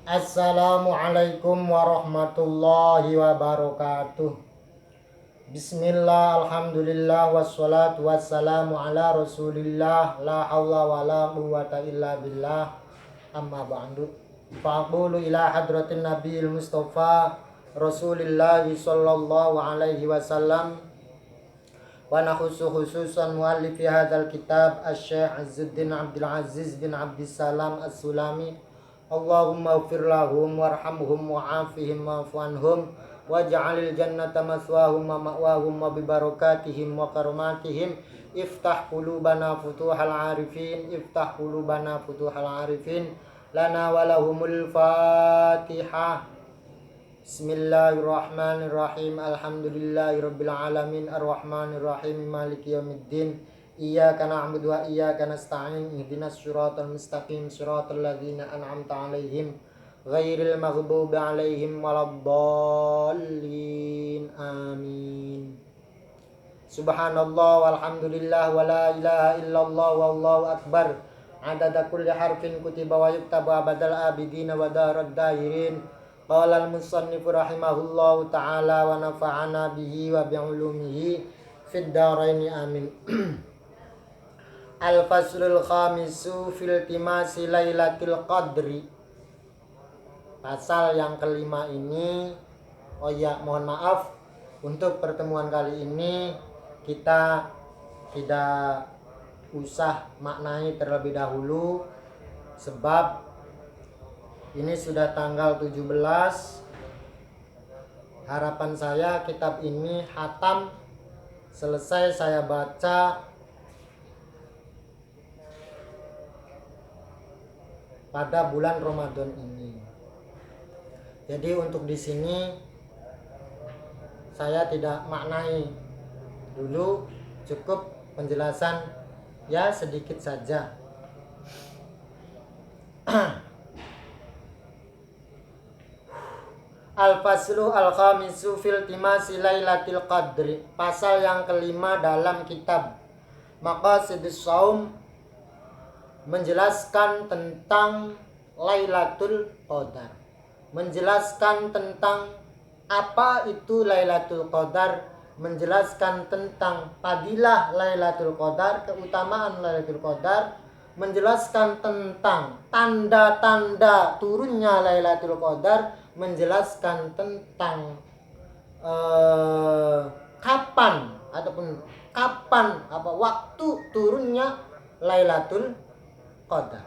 Assalamualaikum warahmatullahi wabarakatuh. Bismillah, alhamdulillah, wassalatu wassalamu ala rasulillah, la hawla wa la quwwata illa billah, amma ba'du. Fa'aqulu ila hadratin nabiyil mustafa rasulillahi sallallahu alaihi wasallam wa nakhusu khususan muallifi hadzal kitab asy-Syaikh Izzuddin Abdul Aziz bin Abdissalam As-Sulami. Allahumma ighfir lahum warhamhum wa'afihim wa'fu anhum waj'alil jannata maswahum wa ma'wahum wa bibarakatihim wa karumatihim. Iftah qulubana futuhal arifin, iftah qulubana futuhal arifin, lana walahumul fatihah. Bismillahirrahmanirrahim. Alhamdulillahirabbil alamin, arrahmanirrahim, maliki yaumiddin. Iyyaka na'budu wa iyyaka nasta'in. Ihdinas siratal mustaqim, siratal ladzina an'amta 'alaihim ghairil maghdubi 'alaihim waladdallin. Amin. Subhanallah walhamdulillah wa la ilaha illallah wallahu akbar. Adada kulli harfin kutiba wa yuktabu abadal abidin wa darad dairin. Qala al-musannif rahimahullahu ta'ala wa nafa'ana bihi wa bi'ulumihi fid dharain amin. Al-faslul khamisu fil timasi lailatul qadri. Pasal yang kelima ini, mohon maaf untuk pertemuan kali ini kita tidak usah maknai terlebih dahulu sebab ini sudah tanggal 17. Harapan saya kitab ini khatam selesai saya baca pada bulan Ramadan ini. Jadi untuk di sini saya tidak maknai dulu, cukup penjelasan ya sedikit saja. Al-faslu al-khamisu fil timasi lailatul qadri. Pasal yang kelima dalam kitab Maqasidus Shaum menjelaskan tentang Lailatul Qadar. Menjelaskan tentang apa itu Lailatul Qadar, menjelaskan tentang fadilah Lailatul Qadar, keutamaan Lailatul Qadar, menjelaskan tentang tanda-tanda turunnya Lailatul Qadar, menjelaskan tentang kapan waktu turunnya Lailatul Qadar.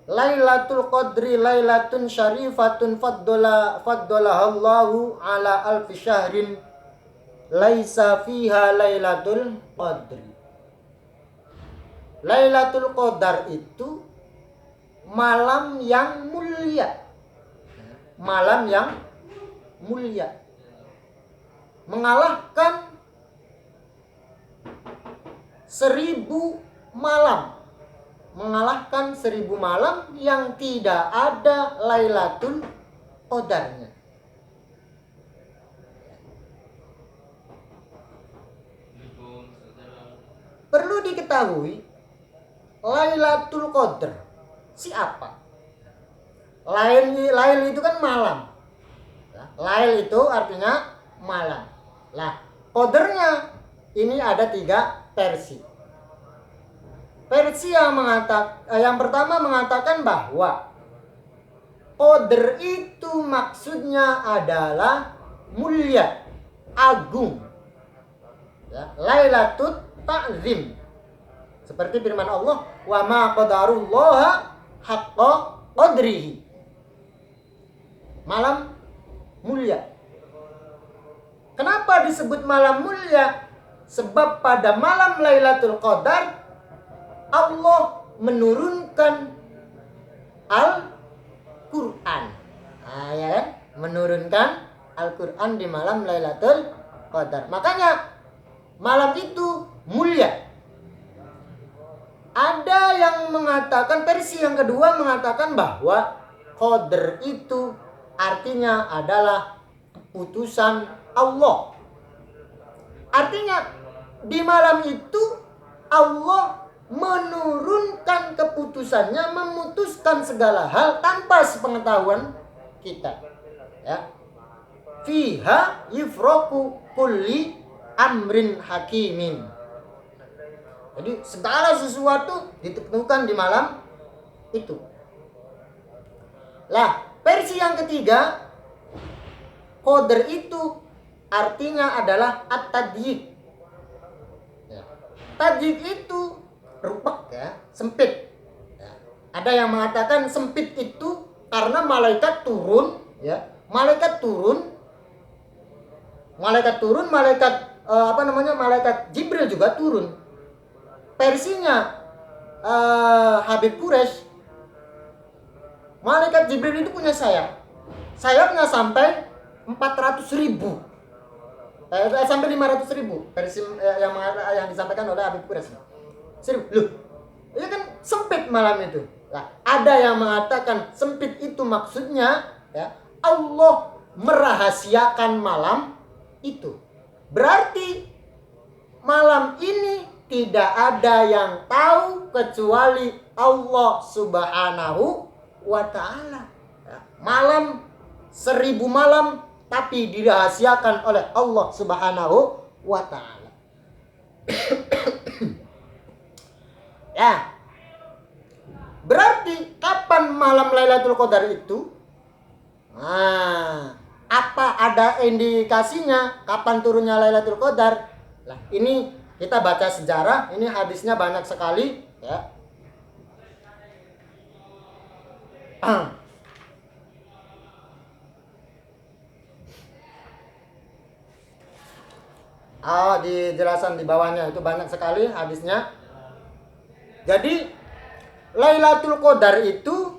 Lailatul Qadri lailatun syarifatun faddalahallahu ala alfi syahrin laisa fiha lailatul qadri. Lailatul Qadar itu malam yang mulia. Malam yang mulia. Mengalahkan 1000 malam. Mengalahkan 1000 malam yang tidak ada Lailatul Qadarnya. Perlu diketahui Lailatul Qadar siapa? Lail itu kan malam. Lail itu artinya malam. Lah, qadarnya ini ada 3 versi. Versi yang pertama mengatakan bahwa qadar itu maksudnya adalah mulia, agung. Ya, Lailatul Ta'zim. Seperti firman Allah, "Wa ma qadarullaha haqqa qadrihi." Malam mulia. Kenapa disebut malam mulia? Sebab pada malam Lailatul Qadar Allah menurunkan Al-Quran. Ya kan? Menurunkan Al-Quran di malam Lailatul Qadar. Makanya malam itu mulia. Ada yang mengatakan, versi yang kedua mengatakan bahwa Qadar itu artinya adalah putusan Allah. Artinya di malam itu Allah menurunkan keputusannya, memutuskan segala hal tanpa sepengetahuan kita. Ya. Fiha yufraku kulli amrin hakimin. Jadi segala sesuatu ditentukan di malam itu. Lah, versi yang ketiga, qadar itu artinya adalah at-tadyiq. Ya. Tadyiq itu rupak ya, sempit. Ya. Ada yang mengatakan sempit itu karena malaikat turun, ya. Malaikat turun, malaikat Jibril juga turun. Versinya Habib Quraisy, malaikat Jibril itu punya sayap. Sayapnya sampai 400.000. Sampai 500.000. Versi yang disampaikan oleh Habib Quraisy. 1.000. Loh, itu kan sempit malam itu. Nah, ada yang mengatakan sempit itu maksudnya ya, Allah merahasiakan malam itu. Berarti malam ini tidak ada yang tahu kecuali Allah Subhanahu wa ta'ala. Malam 1000 malam tapi dirahasiakan oleh Allah Subhanahu wa ta'ala. Ya. Berarti kapan malam Lailatul Qadar itu? Nah, apa ada indikasinya kapan turunnya Lailatul Qadar? Nah, ini kita baca sejarah, ini hadisnya banyak sekali, ya. Dijelasan di bawahnya itu banyak sekali hadisnya. Jadi Lailatul Qadar itu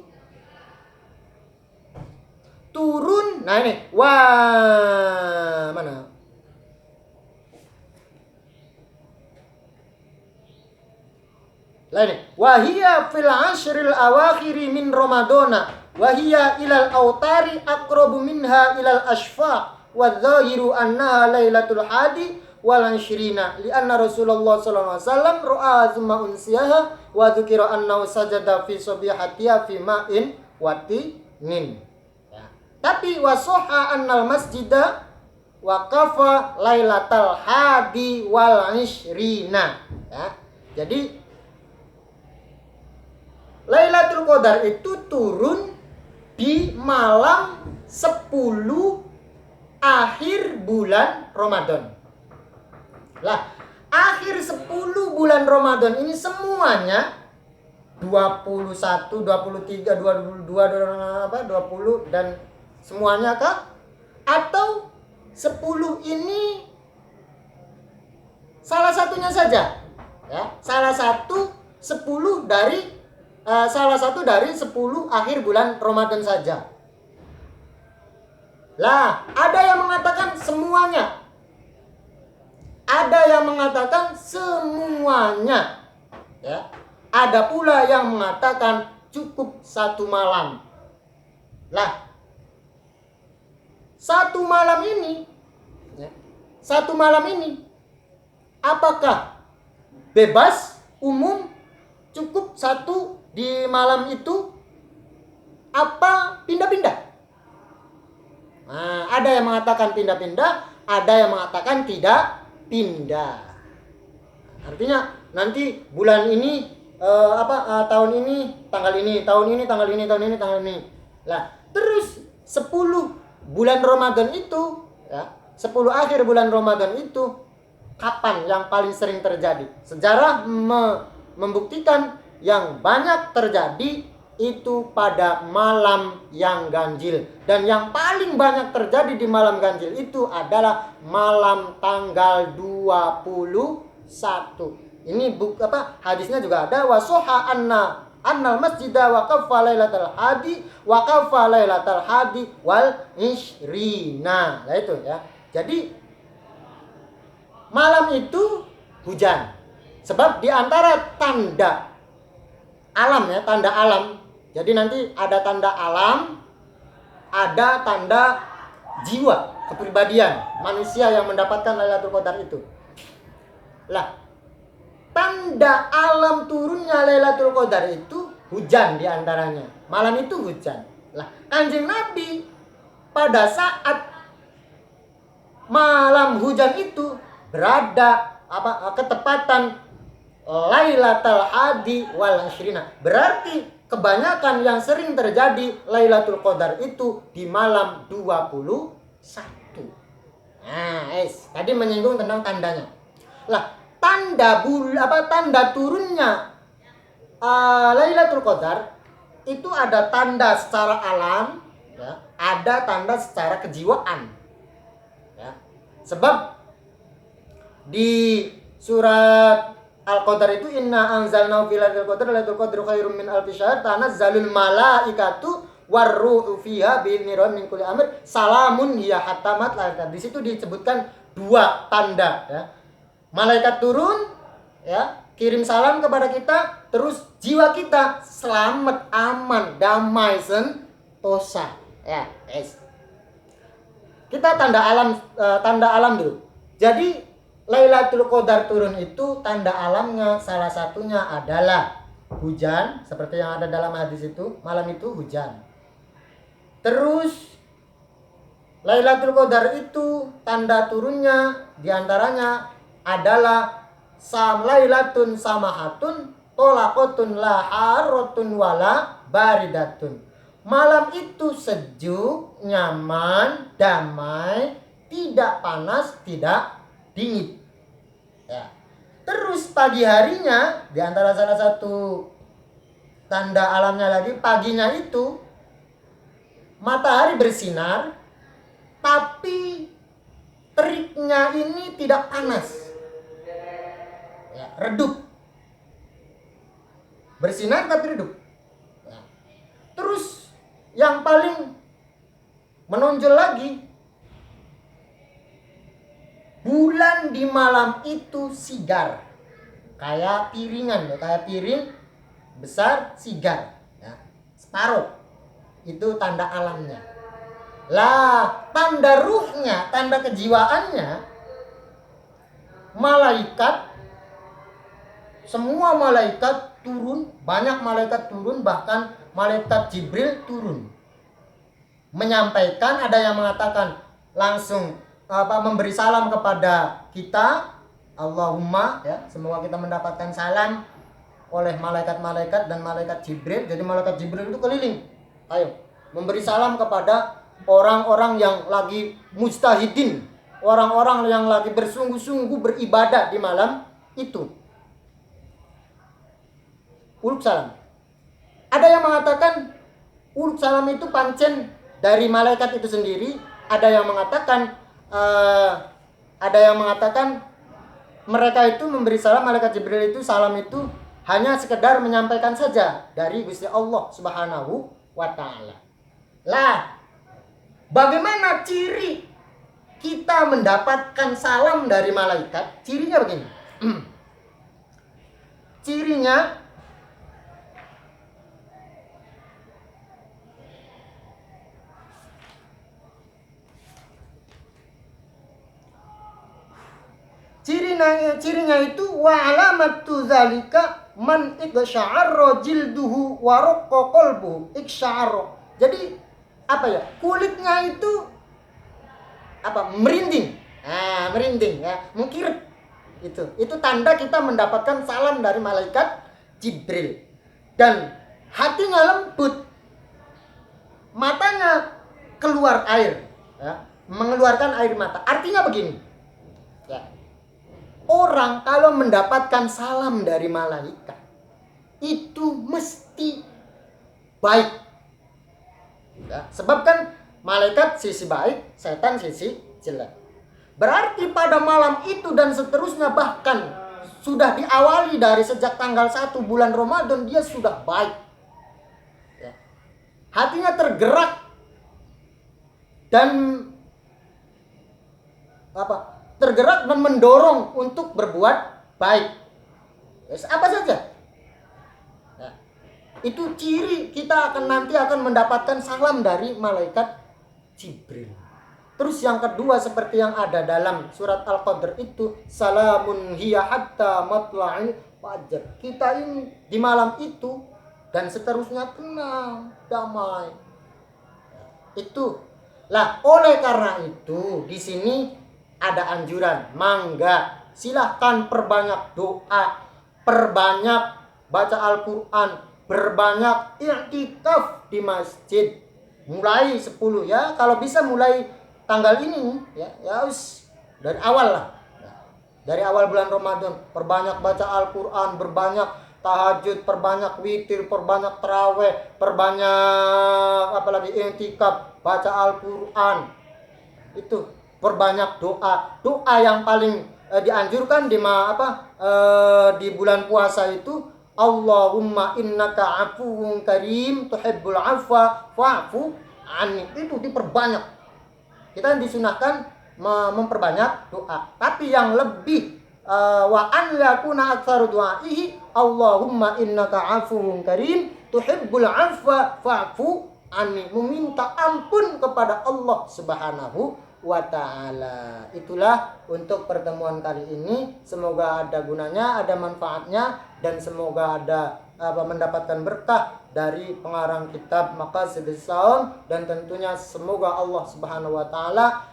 turun. Nah ini, wah mana? Lain. Wahia fil ashril awakhiri min Ramadana. Wahia ilal autari aqrabu minha ilal ashfa. Wadzahiru annaha lailatul hadi wal ashrina lianna Rasulullah sallallahu alaihi wasallam ra'a thumma unsiyaha wa dzukira annahu sajada fi sabihatiha fi ma'in watinin. Ya. Tapi wasoha annal masjida waqafa lailatal hadi wal ashrina. Ya. Jadi Lailatul Qadar itu turun di malam 10 akhir bulan Ramadan. Lah, akhir 10 bulan Ramadan ini semuanya 21, 23, 22, 20 dan semuanya kah? Atau 10 ini salah satunya saja? Ya, salah satu dari 10 akhir bulan Ramadan saja. Lah, ada yang mengatakan semuanya. Ada yang mengatakan semuanya. Ya. Ada pula yang mengatakan cukup 1 malam. Lah, 1 malam ini, ya, 1 malam ini, apakah bebas, umum, cukup 1 di malam itu, apa pindah-pindah? Nah, ada yang mengatakan pindah-pindah, ada yang mengatakan tidak pindah. Artinya nanti bulan ini tahun ini tanggal ini, tahun ini tanggal ini, tahun ini tanggal ini. Lah, terus 10 bulan Ramadan itu, ya, 10 akhir bulan Ramadan itu kapan yang paling sering terjadi? Sejarah membuktikan yang banyak terjadi itu pada malam yang ganjil, dan yang paling banyak terjadi di malam ganjil itu adalah malam tanggal 21. Ini hadisnya juga ada, wasoha annal masjidah waqafa lailatul hadi wal ishrina. Nah itu ya. Jadi malam itu hujan. Sebab di antara tanda alam, ya, tanda alam. Jadi nanti ada tanda alam, ada tanda jiwa. kepribadian manusia yang mendapatkan Lailatul Qadar itu. Lah, tanda alam turunnya Lailatul Qadar itu hujan diantaranya. Malam itu hujan. Lah, Kanjeng Nabi pada saat malam hujan itu berada ketepatan Lailatul Hadi wal Ashrina. Berarti kebanyakan yang sering terjadi Lailatul Qadar itu di malam 21. Nah, tadi menyinggung tentang tandanya. Lah, tanda turunnya Lailatul Qadar itu ada tanda secara alam, ya, ada tanda secara kejiwaan. Ya. Sebab di surat Al-Qadar itu inna anzalnahu fi lailatul qadar lailatul qadri khairum min alfi syahr tanazzalul malaikatu warruhu fiha bi'izni rabbihim min kulli amr salamun hiya hatta matla'il. Di situ disebutkan dua tanda, ya. Malaikat turun, ya, kirim salam kepada kita, terus jiwa kita selamat, aman, damai, sentosa. Ya, kita tanda alam dulu. Jadi Lailatul Qadar turun itu tanda alamnya salah satunya adalah hujan, seperti yang ada dalam hadis itu, malam itu hujan. Terus Lailatul Qadar itu tanda turunnya diantaranya adalah Lailatun samahatun tolakotun laharotun wala baridatun. Malam itu sejuk, nyaman, damai, tidak panas, tidak dingin. Ya. Terus pagi harinya, di antara salah satu tanda alamnya lagi, paginya itu matahari bersinar, tapi teriknya ini tidak panas. Ya, redup. Bersinar tapi redup. Ya. Terus yang paling menonjol lagi, bulan di malam itu sigar. Kayak piringan, ya, kayak piring besar sigar, ya. Separuh. Itu tanda alamnya. Lah, tanda ruhnya, tanda kejiwaannya, malaikat, semua malaikat turun, banyak malaikat turun, bahkan malaikat Jibril turun. Menyampaikan, ada yang mengatakan langsung memberi salam kepada kita, Allahumma, ya, semoga kita mendapatkan salam oleh malaikat-malaikat dan malaikat Jibril. Jadi malaikat Jibril itu keliling, ayo, memberi salam kepada orang-orang yang lagi mujtahidin, orang-orang yang lagi bersungguh-sungguh beribadah di malam itu. Uluk salam. Ada yang mengatakan uluk salam itu pancen dari malaikat itu sendiri. Ada yang mengatakan mereka itu memberi salam, malaikat Jibril itu salam itu hanya sekedar menyampaikan saja dari Gusti Allah Subhanahu wa ta'ala. Lah, bagaimana ciri kita mendapatkan salam dari malaikat? Cirinya begini. Cirinya Cirinya itu wa alamatu zalika man iksya'arra jilduhu wa raqqa qalbuhu iksya'arra. Jadi apa ya? Kulitnya itu merinding. Merinding, ya, mengkirit. Itu tanda kita mendapatkan salam dari malaikat Jibril. Dan hatinya lembut. Matanya keluar air, ya, mengeluarkan air mata. Artinya begini. Ya. Orang kalau mendapatkan salam dari malaikat itu mesti baik, ya, sebab kan malaikat sisi baik, setan sisi jelek. Berarti pada malam itu dan seterusnya, bahkan sudah diawali dari sejak tanggal 1 bulan Ramadan, dia sudah baik, ya. Hatinya tergerak dan tergerak dan mendorong untuk berbuat baik. Apa saja. Nah, itu ciri kita nanti akan mendapatkan salam dari malaikat Jibril. Terus yang kedua seperti yang ada dalam surat Al-Qadr itu, salamun hiya hatta matla'il fajr. Kita ini di malam itu dan seterusnya tenang, damai. Itu. Lah, oleh karena itu di sini ada anjuran, mangga silahkan perbanyak doa, perbanyak baca Al-Qur'an, berbanyak i'tikaf di masjid. Mulai 10 ya, kalau bisa mulai tanggal ini ya us dari awal lah. Dari awal bulan Ramadan perbanyak baca Al-Qur'an, berbanyak tahajud, perbanyak witir, perbanyak tarawih, perbanyak apalagi i'tikaf, baca Al-Qur'an. Itu perbanyak doa. Doa yang paling dianjurkan di bulan puasa itu, Allahumma innaka afuwun karim tuhibbul afwa fa'fu anni. Itu diperbanyak. Kita disunahkan memperbanyak doa. Tapi yang lebih wa an yakuna aktsaru du'aihi Allahumma innaka afuwun karim tuhibbul afwa fa'fu anni. Meminta ampun kepada Allah Subhanahu wa ta'ala. Itulah untuk pertemuan kali ini. Semoga ada gunanya, ada manfaatnya, dan semoga ada mendapatkan berkah dari pengarang kitab Maqasidus Shaum, dan tentunya semoga Allah Subhanahu wa taala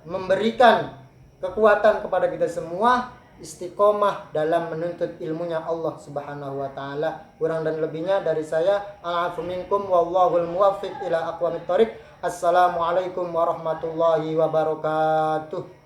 memberikan kekuatan kepada kita semua, istiqomah dalam menuntut ilmunya Allah Subhanahu wa taala. Kurang dan lebihnya dari saya, al-afu minkum wallahul muwaffiq ila aqwamit thoriq. Assalamualaikum warahmatullahi wabarakatuh.